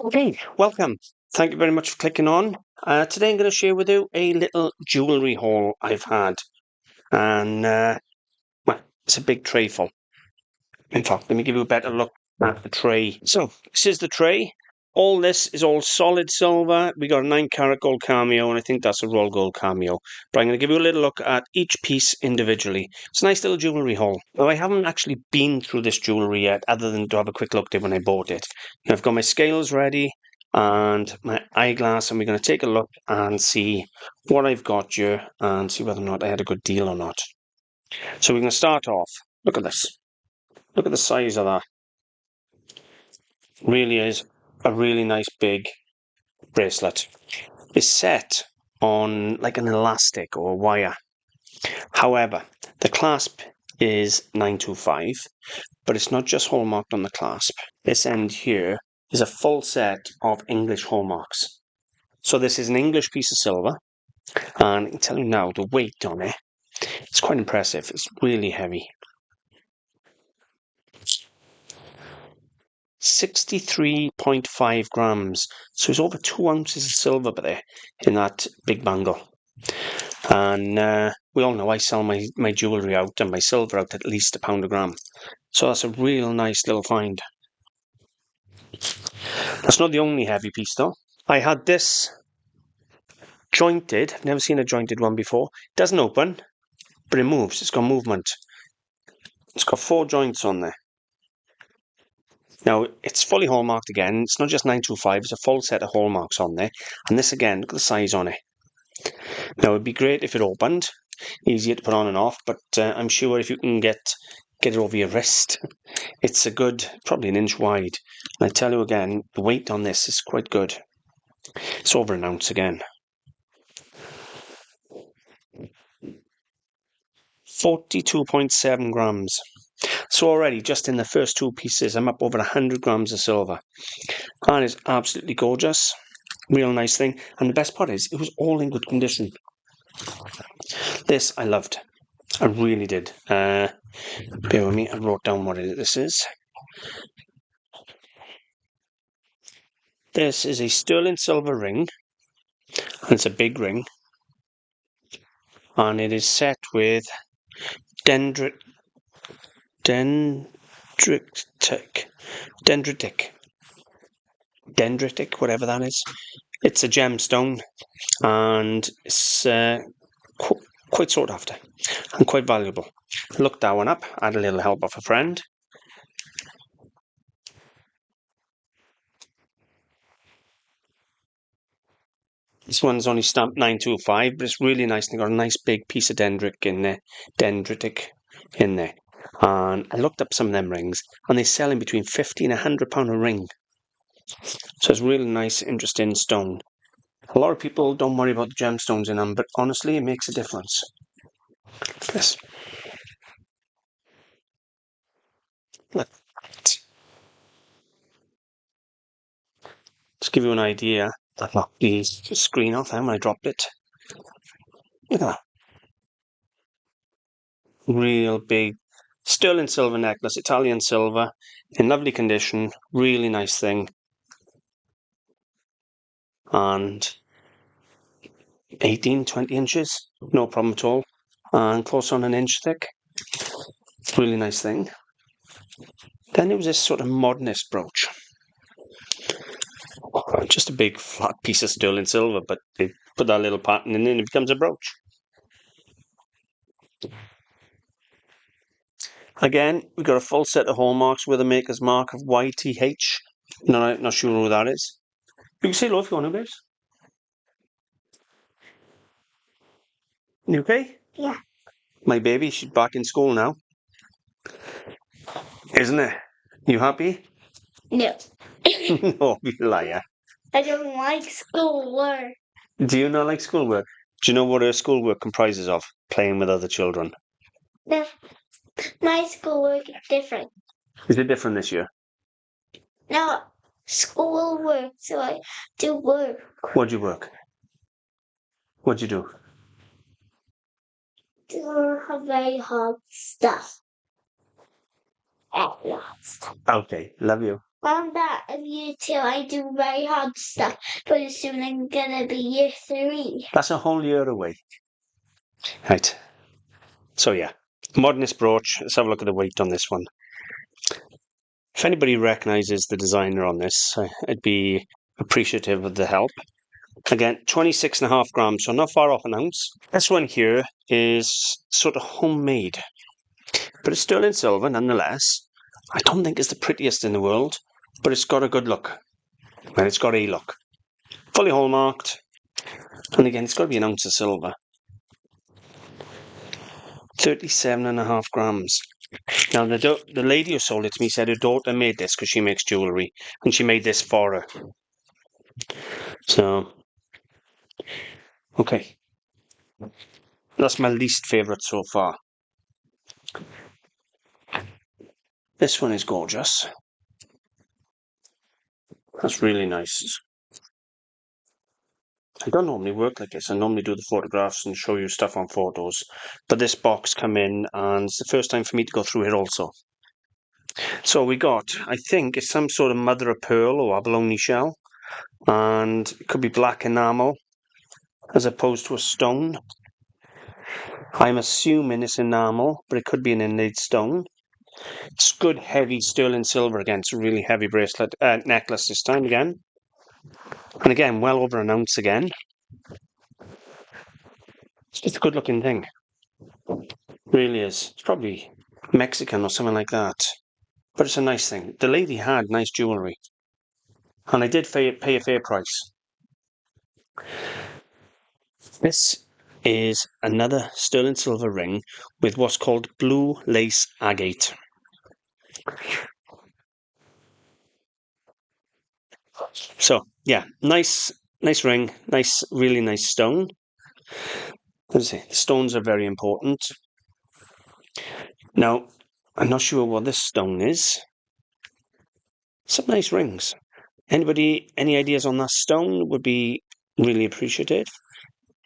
Okay, welcome. Thank you very much for clicking on. Today I'm going to share with you a little jewellery haul I've had. And, well, it's a big tray full. In fact, let me give you a better look at the tray. So, this is the tray. All this is all solid silver. We got a 9-carat gold Cameo, and I think that's a roll gold Cameo. But I'm going to give you a little look at each piece individually. It's a nice little jewellery haul. Now, I haven't actually been through this jewellery yet, other than to have a quick look at it when I bought it. I've got my scales ready and my eyeglass, and we're going to take a look and see what I've got here and see whether or not I had a good deal or not. So we're going to start off. Look at this. Look at the size of that. Really is a really nice big bracelet. It's set on like an elastic or wire. However, the clasp is 925, but it's not just hallmarked on the clasp. This end here is a full set of English hallmarks. So this is an English piece of silver, and I can tell you now the weight on it, it's quite impressive. It's really heavy. 63.5 grams. So it's over 2 ounces of silver there in that big bangle. And we all know I sell my jewellery out and my silver out at least £1 a gram. So that's a real nice little find. That's not the only heavy piece though. I had this jointed. I've never seen a jointed one before. It doesn't open, but it moves. It's got movement. It's got 4 joints on there. Now, it's fully hallmarked again. It's not just 925, it's a full set of hallmarks on there. And this again, look at the size on it. Now, it'd be great if it opened. Easier to put on and off, but I'm sure if you can get it over your wrist, it's a good, probably an inch wide. And I tell you again, the weight on this is quite good. It's over an ounce again. 42.7 grams. So already, just in the first 2 pieces, I'm up over 100 grams of silver. And it's absolutely gorgeous. Real nice thing. And the best part is, it was all in good condition. This I loved. I really did. Bear with me, I wrote down what this is. This is a sterling silver ring. And it's a big ring. And it is set with Dendritic, whatever that is. It's a gemstone, and it's quite sought after and quite valuable. Looked that one up. I had a little help off a friend. This one's only stamped 925, but it's really nice. They got a nice big piece of dendritic in there. And I looked up some of them rings, and they sell in between £50 and £100 a ring. So it's really nice, interesting stone. A lot of people don't worry about the gemstones in them, but honestly, it makes a difference. This. Look. Just give you an idea. I knocked the screen off then when I dropped it. Look at that. Real big sterling silver necklace, Italian silver, in lovely condition, really nice thing. And 18, 20 inches, no problem at all. And close on an inch thick. Really nice thing. Then there was this sort of modernist brooch. Just a big flat piece of sterling silver, but they put that little pattern in and it becomes a brooch. Again, we've got a full set of hallmarks with a maker's mark of YTH. Not sure who that is. You can say hello if you want to, babes. You okay? Yeah. My baby, she's back in school now. Isn't it? You happy? No. No, you liar. I don't like schoolwork. Do you not like schoolwork? Do you know what her schoolwork comprises of? Playing with other children. No. My schoolwork is different. Is it different this year? No, schoolwork, so I do work. What'd you work? What'd you do? Do very hard stuff. Okay, love you. I'm that of year 2. I do very hard stuff, but soon I'm gonna be year 3. That's a whole year away. Right. So yeah, Modernist brooch. Let's have a look at the weight on this one. If anybody recognises the designer on this, I'd be appreciative of the help. Again, 26.5 grams, so not far off an ounce. This one here is sort of homemade, but it's sterling silver nonetheless. I don't think it's the prettiest in the world, but it's got a good look. And it's got a look. Fully hallmarked. And again, it's got to be an ounce of silver. 37.5 grams. Now, the lady who sold it to me said her daughter made this because she makes jewellery, and she made this for her. So, okay. That's my least favourite so far. This one is gorgeous. That's really nice. I don't normally work like this. I normally do the photographs and show you stuff on photos. But this box come in, and it's the first time for me to go through it also. So we got, I think, it's some sort of mother of pearl or abalone shell. And it could be black enamel as opposed to a stone. I'm assuming it's enamel, but it could be an inlaid stone. It's good heavy sterling silver again. It's a really heavy bracelet, necklace this time again. And again, well over an ounce again. It's a good looking thing. Really is. It's probably Mexican or something like that. But it's a nice thing. The lady had nice jewellery. And I did pay a fair price. This is another sterling silver ring with what's called blue lace agate. So, yeah, nice ring, really nice stone. Let's see, the stones are very important. Now, I'm not sure what this stone is. Some nice rings. Anybody, any ideas on that stone would be really appreciated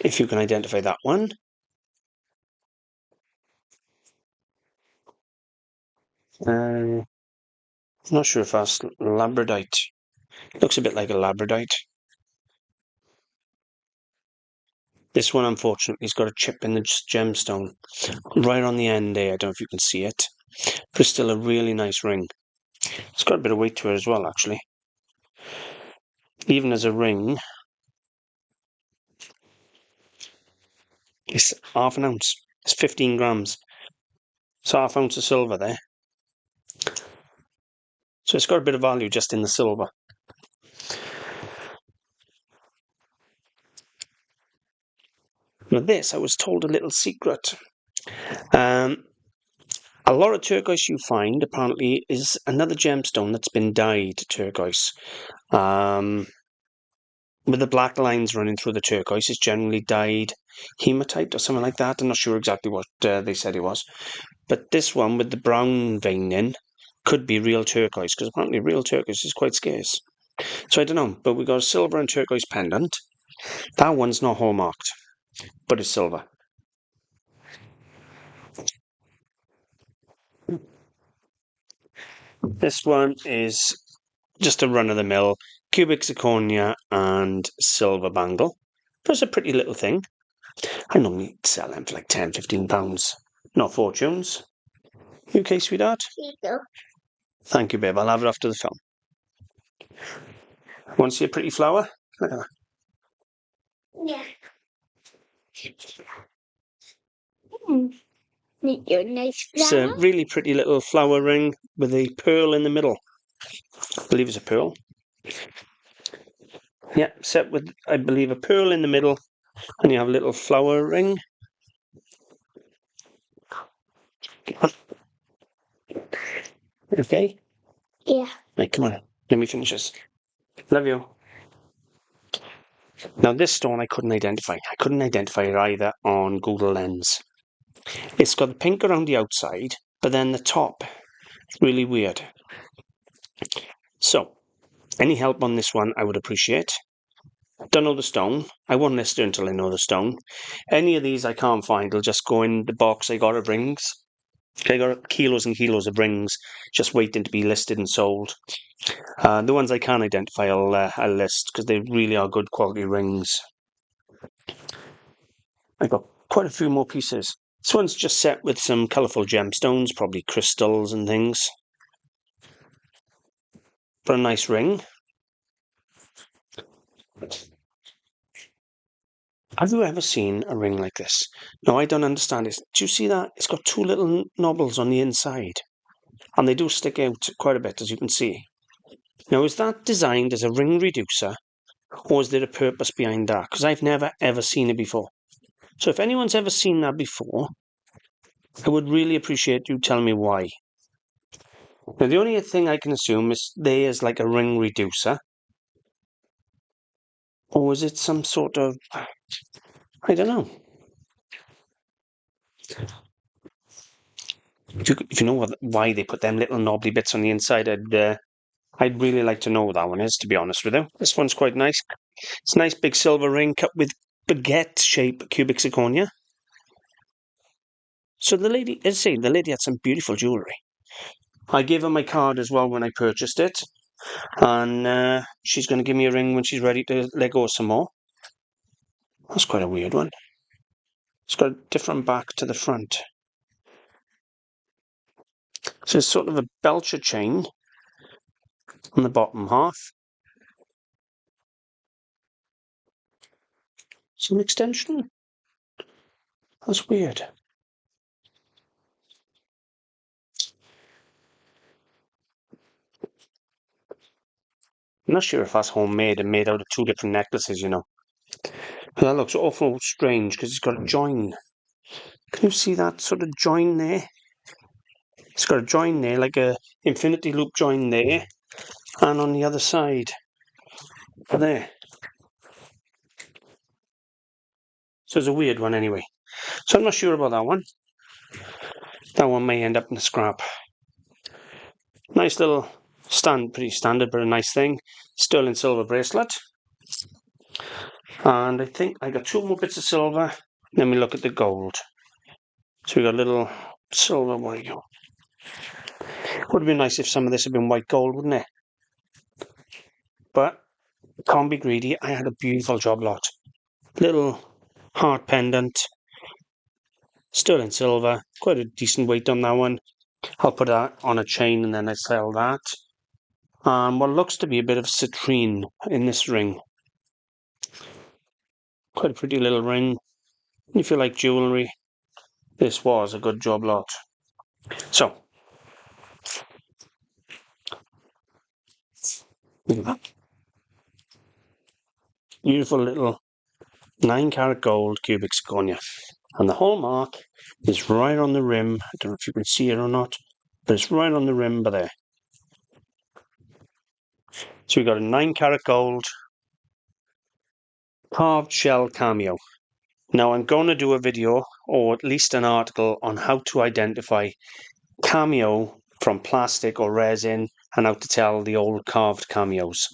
if you can identify that one. I'm not sure if that's labradorite. Looks a bit like a labradorite. This one, unfortunately, has got a chip in the gemstone right on the end there. I don't know if you can see it, but it's still a really nice ring. It's got a bit of weight to it as well, actually. Even as a ring, it's half an ounce. It's 15 grams. It's half ounce of silver there. So it's got a bit of value just in the silver. Now this, I was told a little secret. A lot of turquoise you find, apparently, is another gemstone that's been dyed turquoise. With the black lines running through the turquoise, it's generally dyed hematite or something like that. I'm not sure exactly what they said it was. But this one with the brown veining could be real turquoise, because apparently real turquoise is quite scarce. So I don't know, but we got a silver and turquoise pendant. That one's not hallmarked, but it's silver. This one is just a run-of-the-mill cubic zirconia and silver bangle. But it's a pretty little thing. I normally sell them for like £10-15. Not fortunes. You okay, sweetheart? Here you go. Thank you, babe. I'll have it after the film. Want to see a pretty flower? Look at that. Yeah. Your nice It's flower. a really pretty little flower ring with a pearl in the middle. I believe it's a pearl. Yeah, set with, I believe, a pearl in the middle, and you have a little flower ring. Okay? Yeah. Right, come on. Let me finish this. Love you. Now, this stone I couldn't identify. I couldn't identify it either on Google Lens. It's got the pink around the outside, but then the top, it's really weird. So, any help on this one I would appreciate. Don't know the stone. I won't list it until I know the stone. Any of these I can't find. I'll just go in the box I got of rings I got kilos and kilos of rings just waiting to be listed and sold. The ones I can identify, I'll list because they really are good quality rings. I got quite a few more pieces. This one's just set with some colourful gemstones, probably crystals and things. For a nice ring. Have you ever seen a ring like this? No, I don't understand it. Do you see that? It's got two little knobbles on the inside. And they do stick out quite a bit, as you can see. Now, is that designed as a ring reducer? Or is there a purpose behind that? Because I've never, ever seen it before. So if anyone's ever seen that before, I would really appreciate you telling me why. Now, the only thing I can assume is there's like a ring reducer. Or is it some sort of... I don't know. If you know why they put them little knobbly bits on the inside, I'd really like to know what that one is, to be honest with you. This one's quite nice. It's a nice big silver ring cut with baguette-shaped cubic zirconia. So the lady, as I say, the lady had some beautiful jewellery. I gave her my card as well when I purchased it. And she's going to give me a ring when she's ready to let go some more. That's quite a weird one. It's got a different back to the front. So it's sort of a belcher chain on the bottom half. Some extension. That's weird. I'm not sure if that's homemade and made out of two different necklaces, you know. But that looks awful strange because it's got a join. Can you see that sort of join there? It's got a join there, like a infinity loop join there, and on the other side, there. So it's a weird one anyway. So I'm not sure about that one. That one may end up in the scrap. Nice little stand, pretty standard, but a nice thing. Sterling silver bracelet. And I think I got two more bits of silver. Then we look at the gold. So we got a little silver white. Would have been nice if some of this had been white gold, wouldn't it? But can't be greedy. I had a beautiful job lot. Little heart pendant. Sterling silver. Quite a decent weight on that one. I'll put that on a chain and then I sell that. And what looks to be a bit of citrine in this ring. Quite a pretty little ring. If you like jewellery, this was a good job lot. So, look at that. Beautiful little 9-carat gold cubic zirconia. And the hallmark is right on the rim. I don't know if you can see it or not, but it's right on the rim by there. So we've got a 9-carat gold carved shell cameo. Now I'm going to do a video, or at least an article, on how to identify cameo from plastic or resin and how to tell the old carved cameos.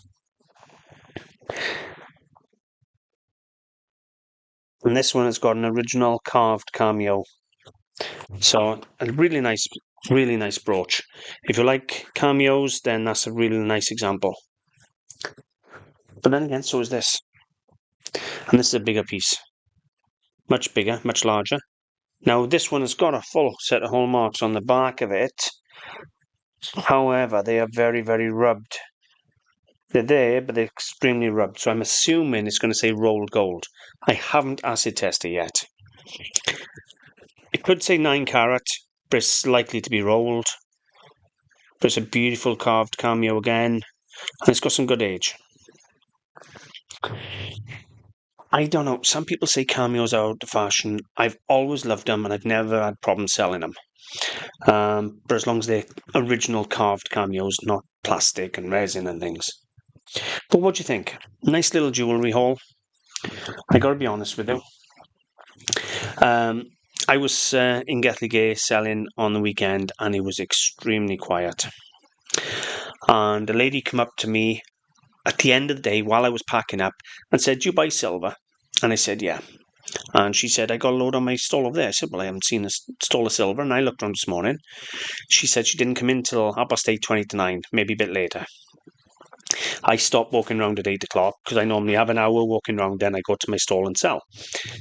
And this one has got an original carved cameo. So a really nice brooch. If you like cameos, then that's a really nice example. But then again, so is this. And this is a bigger piece. Much bigger, much larger. Now this one has got a full set of hallmarks on the back of it. However, they are very, very rubbed. They're there, but they're extremely rubbed. So I'm assuming it's going to say rolled gold. I haven't acid tested yet. It could say 9-carat, but it's likely to be rolled. But it's a beautiful carved cameo again. And it's got some good age. I don't know. Some people say cameos are out of fashion. I've always loved them and I've never had problems selling them. But as long as they're original carved cameos, not plastic and resin and things. But what do you think? Nice little jewellery haul. I got to be honest with you. I was in Gay selling on the weekend and it was extremely quiet. And a lady came up to me at the end of the day while I was packing up and said, "Do you buy silver?" And I said, "Yeah." And she said, I got a load on my stall over there. I said, well, I haven't seen a stall of silver. And I looked around this morning. She said she didn't come in till 8:30, 20 to 9, maybe a bit later. I stopped walking around at 8 o'clock because I normally have an hour walking around, then I go to my stall and sell.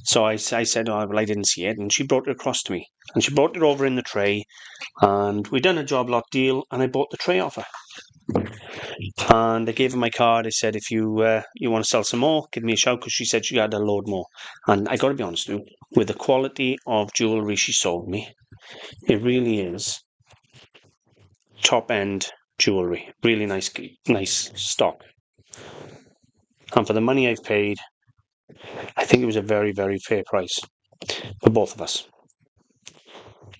So I said, oh, well, I didn't see it. And she brought it across to me. And she brought it over in the tray. And we done a job lot deal, and I bought the tray off her. And I gave her my card. I said, if you want to sell some more, give me a shout, because she said she had a load more. And I got to be honest with you, with the quality of jewellery she sold me, it really is top-end jewellery. Really nice stock. And for the money I've paid, I think it was a very, very fair price for both of us.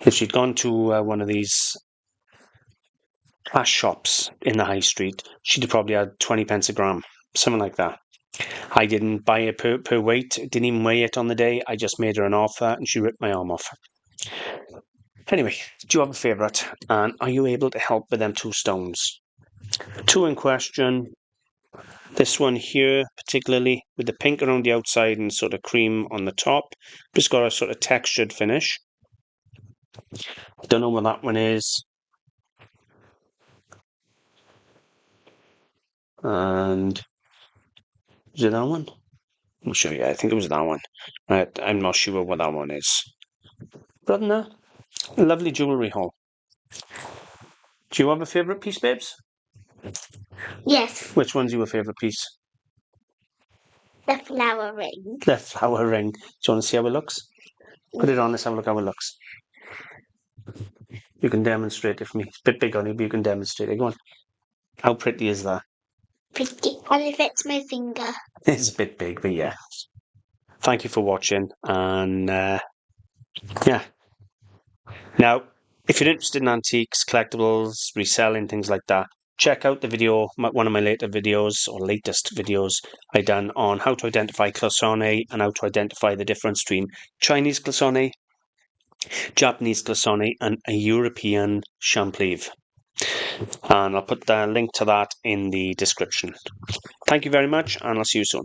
If she'd gone to one of these flash shops in the high street, she'd have probably had 20 pence a gram, something like that. I didn't buy it per weight, didn't even weigh it on the day. I just made her an offer and she ripped my arm off. Anyway, do you have a favourite? And are you able to help with them 2 stones? 2 in question. This one here, particularly, with the pink around the outside and sort of cream on the top. It's got a sort of textured finish. Don't know what that one is. And is it that one? I'll show you. I think it was that one. I'm not sure what that one is. But other than that, a lovely jewellery haul. Do you have a favourite piece, babes? Yes, Which one's your favourite piece? the flower ring. The flower ring. Do you want to see how it looks? Put it on, let's have a look how it looks. You can demonstrate it for me. It's a bit big on you, but you can demonstrate it. Go on. How pretty is that? Pretty. And it fits my finger. It's a bit big, but yeah. Thank you for watching, and yeah. Now, if you're interested in antiques, collectibles, reselling, things like that, check out the video, one of my latest videos I done on how to identify cloisonné and how to identify the difference between Chinese cloisonné, Japanese cloisonné, and a European champlive. And I'll put the link to that in the description. Thank you very much, and I'll see you soon.